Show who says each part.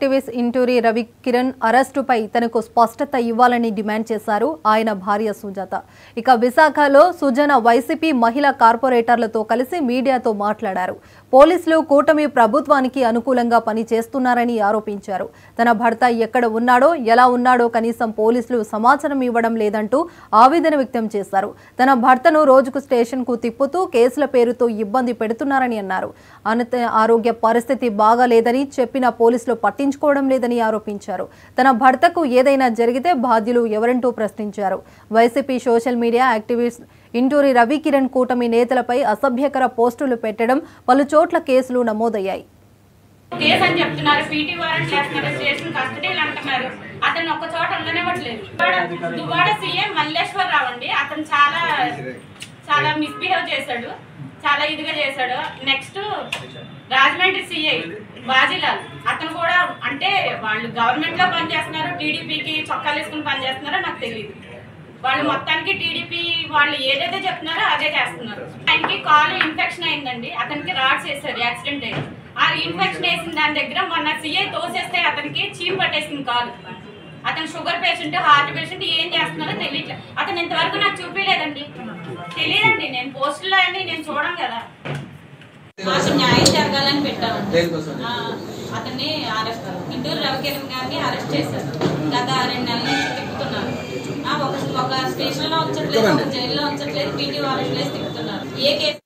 Speaker 1: Activist Inturi Ravikiran అరెస్టుపై తనకు స్పష్టత ఇవ్వాలని డిమాండ్ చేశారు ఆయన భార్య సుజాత. ఇక విశాఖలో సుజన వైసీపీ మహిళా కార్పొరేటర్లతో కలిసి మీడియాతో మాట్లాడారు. పోలీసులు కూటమి ప్రభుత్వానికి అనుకూలంగా పనిచేస్తున్నారని ఆరోపించారు. తన భర్త ఎక్కడ ఉన్నాడో ఎలా ఉన్నాడో కనీసం పోలీసులు సమాచారం ఇవ్వడం లేదంటూ ఆవేదన వ్యక్తం చేశారు. తన భర్తను రోజుకు స్టేషన్కు తిప్పుతూ కేసుల పేరుతో ఇబ్బంది పెడుతున్నారని అన్నారు. ఆరోగ్య పరిస్థితి బాగాలేదని చెప్పిన పోలీసులు పట్టించుకోవడం లేదని ఆరోపించారు. తన భర్తకు ఏదైనా జరిగితే బాధ్యులు ఎవరంటూ ప్రశ్నించారు. YCP social media activist Inturi Ravikiran కూటమి నేతలపై అసభ్యకర పోస్టులు పెట్టడం, పలు చోట్ల కేసులు నమోదయ్యాయి.
Speaker 2: అతను ఒక చోట ఉండనివ్వట్లేదు. దువ్వాడ సీఎం మల్లేశ్వరరావు అండి, అతను చాలా మిస్బిహేవ్ చేశాడు, చాలా ఇదిగా చేశాడు. నెక్స్ట్ రాజమండ్రి సిఐ బాజీలాల్, అతను కూడా అంటే వాళ్ళు గవర్నమెంట్ లో పనిచేస్తున్నారు, టీడీపీకి చొక్కాలు వేసుకుని పనిచేస్తున్నారో నాకు తెలియదు. వాళ్ళు మొత్తానికి టీడీపీ వాళ్ళు ఏదైతే చెప్తున్నారో అదే చేస్తున్నారు. ఆయనకి కాలు ఇన్ఫెక్షన్ అయిందండి, అతనికి రాడ్స్ వేసారు, యాక్సిడెంట్ అయ్యింది. ఆ ఇన్ఫెక్షన్ వేసిన దాని దగ్గర మొన్న సిఐ తోసేస్తే అతనికి చీమ్ పట్టేసింది కాలు. అతను షుగర్ పేషెంట్, హార్ట్ పేషెంట్, ఏం చేస్తున్నారో తెలియట్లేదు. అతను ఇంతవరకు నాకు చూపించలేదండి, తెలియదండి. నేను పోస్టులో అన్ని నేను చూడను కదా. మాకు న్యాయం జరగాలని పెట్టామండి. అతన్ని ఇంటూరి రవికిరణ్ గారిని అరెస్ట్ చేశారు. గత 2 నెలల నుంచి తిప్పుతున్నారు. ఒక స్టేషన్ లో ఉంచట్లేదు, ఒక జైల్లో ఉంచట్లేదు, పీటీ వారెంట్ తిప్పుతున్నారు. ఏ కేసు